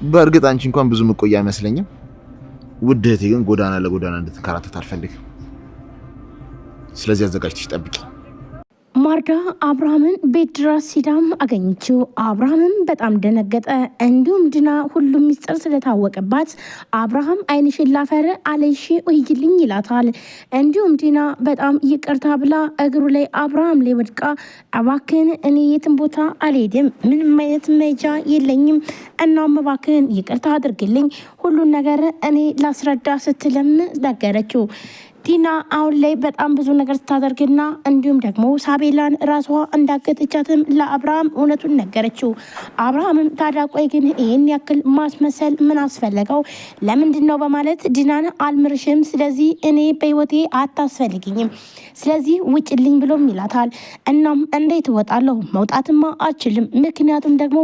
በእርግጥ አንቺ እንኳን ብዙ መቆያ አይመስለኝም። ውድ እህቴ ግን ጎዳና ለጎዳና እንድትንከራተት አልፈልግም። ስለዚህ አዘጋጅተሽ ጠብቂ። ማርዳ አብርሃምን ቤት ድረስ ሲዳም አገኘችው። አብርሃምም በጣም ደነገጠ። እንዲሁም ድና ሁሉም ሚስጥር ስለታወቀባት አብርሃም ዓይንሽን ላፈር አለሽ ወይልኝ ይላታል። እንዲሁም ዲና በጣም ይቅርታ ብላ እግሩ ላይ አብርሃም ላይ ወድቃ እባክህን እኔ የትም ቦታ አልሄድም፣ ምንም አይነት መጃ የለኝም፣ እናም እባክህን ይቅርታ አድርግልኝ፣ ሁሉን ነገር እኔ ላስረዳ ስትለም ነገረችው። ዲና አሁን ላይ በጣም ብዙ ነገር ስታደርግና እንዲሁም ደግሞ ሳቤላን ራሷ እንዳገተቻትም ለአብርሃም እውነቱን ነገረችው። አብርሃምም ታዲያ ቆይ ግን ይህን ያክል ማስመሰል ምን አስፈለገው? ለምንድን ነው በማለት ዲናን አልምርሽም፣ ስለዚህ እኔ በህይወቴ አታስፈልግኝም፣ ስለዚህ ውጭልኝ ብሎም ይላታል። እናም እንዴት እወጣለሁ? መውጣትማ አልችልም፣ ምክንያቱም ደግሞ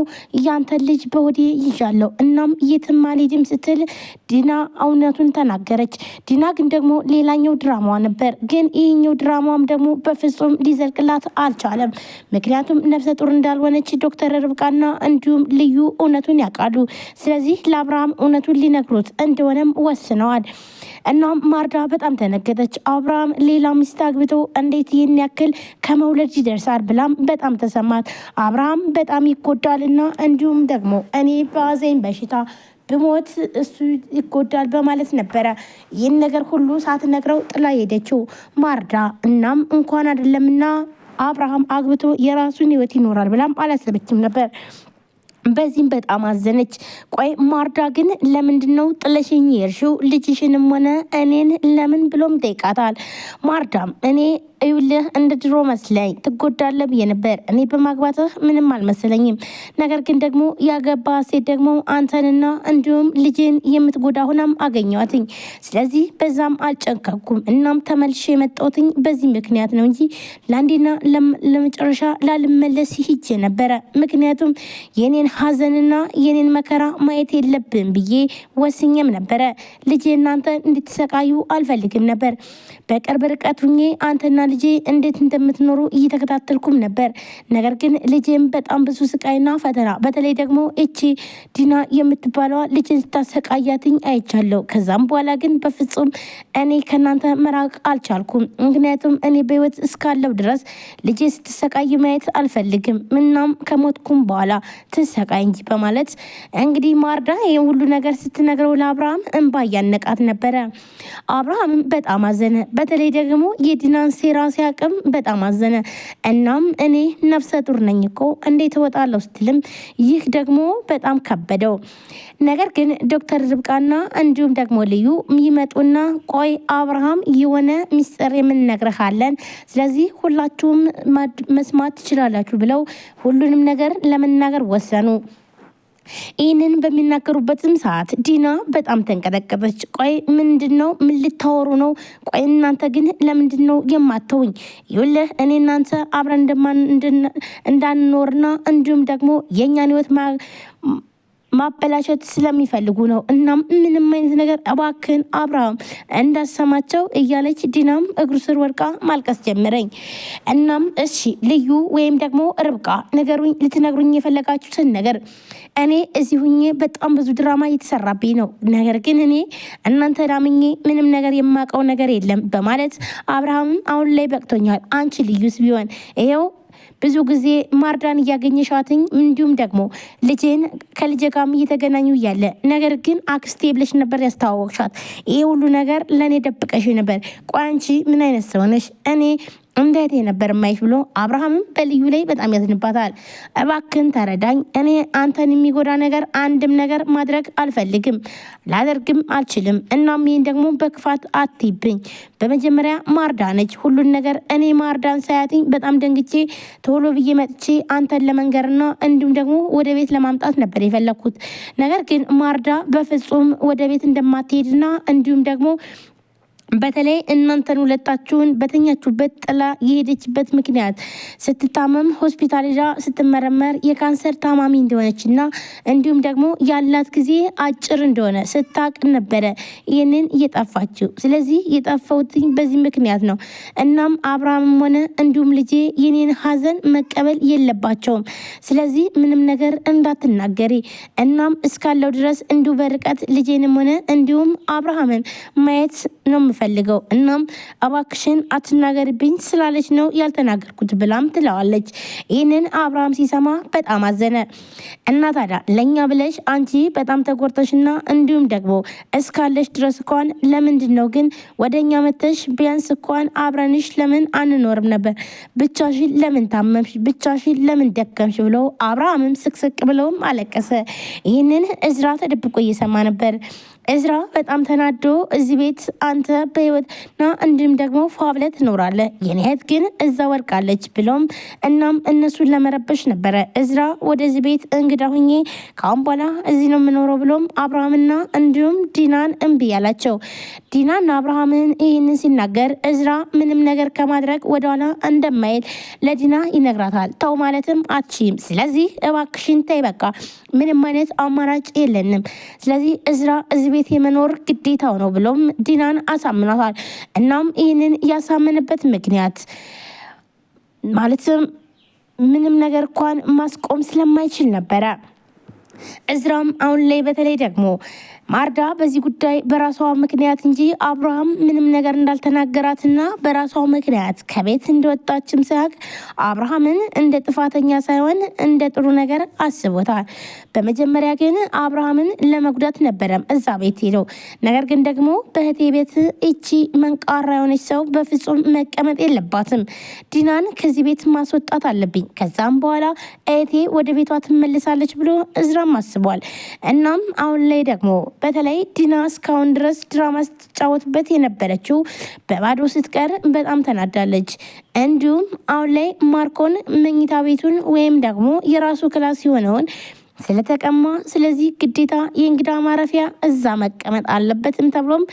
ያንተን ልጅ በወዴ ይዣለሁ፣ እናም የትም አልሄድም ስትል ዲና እውነቱን ተናገረች። ዲና ግን ደግሞ ሌላኛው ድራማዋ ነበር። ግን ይህኛው ድራማም ደግሞ በፍጹም ሊዘልቅላት አልቻለም። ምክንያቱም ነፍሰ ጡር እንዳልሆነች ዶክተር ርብቃና እንዲሁም ልዩ እውነቱን ያውቃሉ። ስለዚህ ለአብርሃም እውነቱን ሊነግሩት እንደሆነም ወስነዋል። እናም ማርዳ በጣም ተነገጠች። አብርሃም ሌላ ሚስት አግብቶ እንዴት ይህን ያክል ከመውለድ ይደርሳል ብላም በጣም ተሰማት። አብርሃም በጣም ይጎዳልና እንዲሁም ደግሞ እኔ በአዘኝ በሽታ ብሞት እሱ ይጎዳል በማለት ነበረ ይህን ነገር ሁሉ ሳትነግረው ጥላ ሄደችው ማርዳ። እናም እንኳን አይደለምና አብርሃም አግብቶ የራሱን ህይወት ይኖራል ብላም አላሰበችም ነበር። በዚህም በጣም አዘነች። ቆይ ማርዳ ግን ለምንድነው ጥለሽኝ የሄድሽው? ልጅሽንም ሆነ እኔን ለምን ብሎም ጠይቃታል። ማርዳም እኔ ይኸውልህ እንደ ድሮ መስለኝ ትጎዳለህ ብዬ ነበር። እኔ በማግባትህ ምንም አልመሰለኝም። ነገር ግን ደግሞ ያገባ ሴት ደግሞ አንተንና እንዲሁም ልጅን የምትጎዳ ሆናም አገኘዋትኝ። ስለዚህ በዛም አልጨንቀኩም። እናም ተመልሼ የመጣሁትኝ በዚህ ምክንያት ነው እንጂ ለአንዴና ለመጨረሻ ላልመለስ ሂጄ ነበረ። ምክንያቱም የኔን ሀዘንና የኔን መከራ ማየት የለብን ብዬ ወስኜም ነበረ። ልጄ እናንተ እንድትሰቃዩ አልፈልግም ነበር። በቅርብ ርቀት ሁኜ አንተና ልጄ እንዴት እንደምትኖሩ እየተከታተልኩም ነበር። ነገር ግን ልጄም በጣም ብዙ ስቃይና ፈተና በተለይ ደግሞ እቺ ዲና የምትባለዋ ልጅን ስታሰቃያትኝ አይቻለሁ። ከዛም በኋላ ግን በፍጹም እኔ ከእናንተ መራቅ አልቻልኩም። ምክንያቱም እኔ በህይወት እስካለው ድረስ ልጄ ስትሰቃይ ማየት አልፈልግም። እናም ከሞትኩም በኋላ ትሰቃይ እንጂ በማለት እንግዲህ ማርዳ ይህ ሁሉ ነገር ስትነግረው ለአብርሃም እንባ እያነቃት ነበረ። አብርሃምም በጣም አዘነ። በተለይ ደግሞ የዲናን ሴራ ሲያቅም በጣም አዘነ። እናም እኔ ነፍሰ ጡር ነኝ እኮ እንዴት እወጣለሁ ስትልም ይህ ደግሞ በጣም ከበደው። ነገር ግን ዶክተር ርብቃና እንዲሁም ደግሞ ልዩ ይመጡና ቆይ አብርሃም የሆነ ሚስጥር የምንነግርሃለን፣ ስለዚህ ሁላችሁም መስማት ትችላላችሁ ብለው ሁሉንም ነገር ለመናገር ወሰኑ። ይህንን በሚናገሩበትም ሰዓት ዲና በጣም ተንቀጠቀጠች። ቆይ ምንድነው? ምን ልታወሩ ነው? ቆይ እናንተ ግን ለምንድነው የማተውኝ? ይኸውልህ እኔ እናንተ አብረን እንዳንኖርና እንዲሁም ደግሞ የእኛን ህይወት ማበላሸት ስለሚፈልጉ ነው። እናም ምንም አይነት ነገር እባክን አብርሃም እንዳሰማቸው እያለች ዲናም እግሩ ስር ወድቃ ማልቀስ ጀመረኝ። እናም እሺ ልዩ ወይም ደግሞ ርብቃ ነገሩኝ፣ ልትነግሩኝ የፈለጋችሁትን ነገር እኔ እዚህ ሁኜ በጣም ብዙ ድራማ እየተሰራብኝ ነው። ነገር ግን እኔ እናንተ ዳምኜ ምንም ነገር የማውቀው ነገር የለም በማለት አብርሃምም አሁን ላይ በቅቶኛል፣ አንቺ ልዩስ ቢሆን ይኸው ብዙ ጊዜ ማርዳን እያገኘሻትኝ እንዲሁም ደግሞ ልጄን ከልጄ ጋርም እየተገናኙ እያለ ነገር ግን አክስቴ ብለሽ ነበር ያስተዋወቅሻት። ይሄ ሁሉ ነገር ለእኔ ደብቀሽ ነበር። ቆይ አንቺ ምን አይነት ሰው ነሽ? እኔ እንዴት ነበር ማይሽ ብሎ አብርሃምም በልዩ ላይ በጣም ያዝንባታል። እባክን ተረዳኝ፣ እኔ አንተን የሚጎዳ ነገር አንድም ነገር ማድረግ አልፈልግም፣ ላደርግም አልችልም። እናም ይህን ደግሞ በክፋት አትይብኝ። በመጀመሪያ ማርዳ ነች ሁሉን ነገር። እኔ ማርዳን ሳያትኝ በጣም ደንግቼ ቶሎ ብዬ መጥቼ አንተን ለመንገርና እንዲሁም ደግሞ ወደ ቤት ለማምጣት ነበር የፈለግኩት። ነገር ግን ማርዳ በፍጹም ወደ ቤት እንደማትሄድና እንዲሁም ደግሞ በተለይ እናንተን ሁለታችሁን በተኛችሁበት ጥላ የሄደችበት ምክንያት ስትታመም ሆስፒታል ሄዳ ስትመረመር የካንሰር ታማሚ እንደሆነችና እንዲሁም ደግሞ ያላት ጊዜ አጭር እንደሆነ ስታቅ ነበረ ይህንን እየጠፋችው። ስለዚህ የጠፋሁት በዚህ ምክንያት ነው። እናም አብርሃምም ሆነ እንዲሁም ልጄ የኔን ሀዘን መቀበል የለባቸውም። ስለዚህ ምንም ነገር እንዳትናገሪ። እናም እስካለው ድረስ እንዲሁ በርቀት ልጄንም ሆነ እንዲሁም አብርሃምን ማየት ነው ፈልገው። እናም እባክሽን አትናገርብኝ ስላለች ነው ያልተናገርኩት ብላም ትለዋለች። ይህንን አብርሃም ሲሰማ በጣም አዘነ። እና ታዲያ ለእኛ ብለሽ አንቺ በጣም ተጎርተሽና እንዲሁም ደግሞ እስካለሽ ድረስ እንኳን ለምንድን ነው ግን ወደኛ መተሽ ቢያንስ እንኳን አብረንሽ ለምን አንኖርም ነበር? ብቻሽን ለምን ታመምሽ? ብቻሽን ለምን ደከምሽ? ብለው አብርሃምም ስቅስቅ ብለውም አለቀሰ። ይህንን እዝራ ተደብቆ እየሰማ ነበር። እዝራ በጣም ተናዶ እዚህ ቤት አንተ በህይወትና እንዲሁም ደግሞ ፏብለት ትኖራለህ፣ የኔ እህት ግን እዛ ወድቃለች ብሎም እናም እነሱን ለመረበሽ ነበረ እዝራ ወደዚህ ቤት እንግዳ ሁኜ ካሁን በኋላ እዚህ ነው የምኖረው ብሎም አብርሃምና እንዲሁም ዲናን እምቢ ያላቸው። ዲናና አብርሃምን ይህንን ሲናገር እዝራ ምንም ነገር ከማድረግ ወደኋላ እንደማይል ለዲና ይነግራታል። ተው ማለትም አትችይም፣ ስለዚህ እባክሽን ተይ፣ በቃ ምንም አይነት አማራጭ የለንም። ስለዚህ እዝራ እዚህ ቤት የመኖር ግዴታው ነው ብሎም ዲናን አሳምኗታል። እናም ይህንን ያሳመነበት ምክንያት ማለትም ምንም ነገር እንኳን ማስቆም ስለማይችል ነበረ። እዝራም አሁን ላይ በተለይ ደግሞ ማርዳ በዚህ ጉዳይ በራሷ ምክንያት እንጂ አብርሃም ምንም ነገር እንዳልተናገራትና በራሷ ምክንያት ከቤት እንደወጣችም ሳያቅ አብርሃምን እንደ ጥፋተኛ ሳይሆን እንደ ጥሩ ነገር አስቦታል። በመጀመሪያ ግን አብርሃምን ለመጉዳት ነበረም እዛ ቤት ሄደው። ነገር ግን ደግሞ በእህቴ ቤት እቺ መንቃራ የሆነች ሰው በፍጹም መቀመጥ የለባትም፣ ዲናን ከዚህ ቤት ማስወጣት አለብኝ፣ ከዛም በኋላ እህቴ ወደ ቤቷ ትመልሳለች ብሎ እዝራም አስቧል። እናም አሁን ላይ ደግሞ በተለይ ዲና እስካሁን ድረስ ድራማ ስትጫወትበት የነበረችው በባዶ ስትቀር በጣም ተናዳለች። እንዲሁም አሁን ላይ ማርኮን መኝታ ቤቱን ወይም ደግሞ የራሱ ክላስ የሆነውን ስለተቀማ ስለዚህ ግዴታ የእንግዳ ማረፊያ እዛ መቀመጥ አለበትም ተብሎም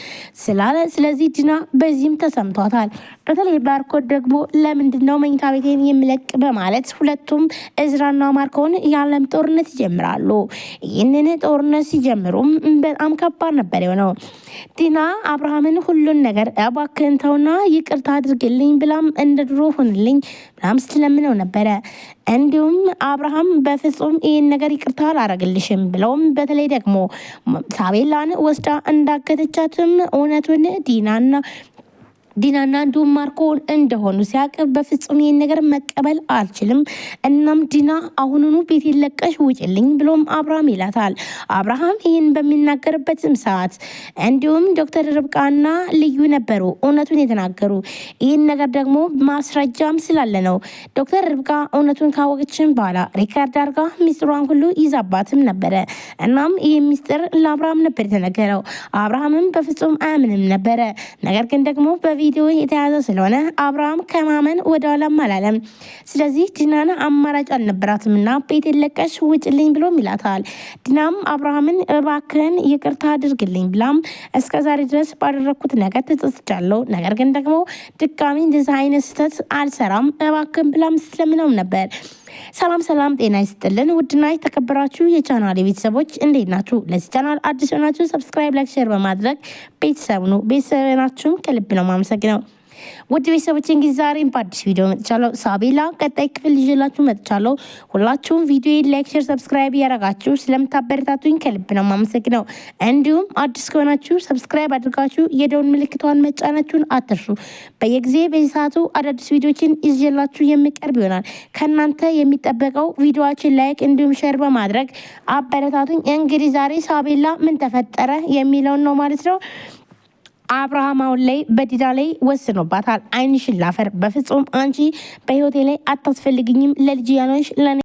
ስላለ ስለዚህ ዲና በዚህም ተሰምቷታል። በተለይ ባርኮት ደግሞ ለምንድነው መኝታ ቤቴን የሚለቅ በማለት ሁለቱም እዝራና ማርኮን የዓለም ጦርነት ይጀምራሉ። ይህንን ጦርነት ሲጀምሩም በጣም ከባድ ነበር የሆነው። ዲና አብርሃምን ሁሉን ነገር እባክህን ተውና ይቅርታ አድርግልኝ ብላም እንደ ድሮ ሆንልኝ ብላም ስትለምነው ነበረ። እንዲሁም አብርሃም በፍጹም ይህን ነገር ይቅርታ አላረግልሽም ብለውም በተለይ ደግሞ ሳቤላን ወስዳ እንዳገተቻትም እውነቱን ዲናና እንዲሁም ማርኮን እንደሆኑ ሲያቅ በፍጹም ይህን ነገር መቀበል አልችልም፣ እናም ዲና አሁኑኑ ቤት ለቀሽ ውጭልኝ ብሎም አብርሃም ይላታል። አብርሃም ይህን በሚናገርበትም ሰዓት እንዲሁም ዶክተር ርብቃና ልዩ ነበሩ እውነቱን የተናገሩ። ይህን ነገር ደግሞ ማስረጃም ስላለ ነው። ዶክተር ርብቃ እውነቱን ካወቀችም በኋላ ሪካርድ አርጋ ሚስጥሯን ሁሉ ይዛባትም ነበረ። እናም ይህ ሚስጥር ለአብርሃም ነበር የተነገረው። አብርሃምም በፍጹም አያምንም ነበረ። ነገር ግን ደግሞ ቪዲዮ የተያዘ ስለሆነ አብርሃም ከማመን ወደ ኋላም አላለም። ስለዚህ ዲናን አማራጭ አልነበራትም እና ቤት ለቀሽ ውጭልኝ ብሎም ይላታል። ዲናም አብርሃምን እባክህን ይቅርታ አድርግልኝ ብላም እስከዛሬ ድረስ ባደረግኩት ነገር ተጸጽቻለሁ፣ ነገር ግን ደግሞ ድጋሚ እንደዚህ አይነት ስህተት አልሰራም እባክህን ብላም ስለምነውም ነበር። ሰላም ሰላም፣ ጤና ይስጥልን ውድና የተከበራችሁ የቻናል ቤተሰቦች እንዴት ናችሁ? ለዚህ ቻናል አዲስ ሆናችሁ ሰብስክራይብ፣ ላይክ፣ ሼር በማድረግ ቤተሰብ ነው። ቤተሰብ ናችሁም ከልብ ነው ማመሰግነው። ውድ ቤተሰቦች እንግዲህ ዛሬም በአዲስ ቪዲዮ መጥቻለሁ። ሳቤላ ቀጣይ ክፍል ይዤላችሁ መጥቻለሁ። ሁላችሁም ቪዲዮ ላይክ፣ ሼር፣ ሰብስክራይብ ያደረጋችሁ ስለምታበረታቱኝ ከልብ ነው ማመሰግነው። እንዲሁም አዲስ ከሆናችሁ ሰብስክራይብ አድርጋችሁ የደውል ምልክቷን መጫናችሁን አትርሱ። በየጊዜ በሰዓቱ አዳዲስ ቪዲዮችን ይዤላችሁ የሚቀርብ ይሆናል። ከእናንተ የሚጠበቀው ቪዲዮችን ላይክ እንዲሁም ሼር በማድረግ አበረታቱኝ። እንግዲህ ዛሬ ሳቤላ ምን ተፈጠረ የሚለውን ነው ማለት ነው። አብርሃም አሁን ላይ በዲና ላይ ወስኖባታል። ዓይንሽን ላፈር፣ በፍጹም አንቺ በህይወቴ ላይ አታስፈልግኝም፣ ለልጅ ያኖሽ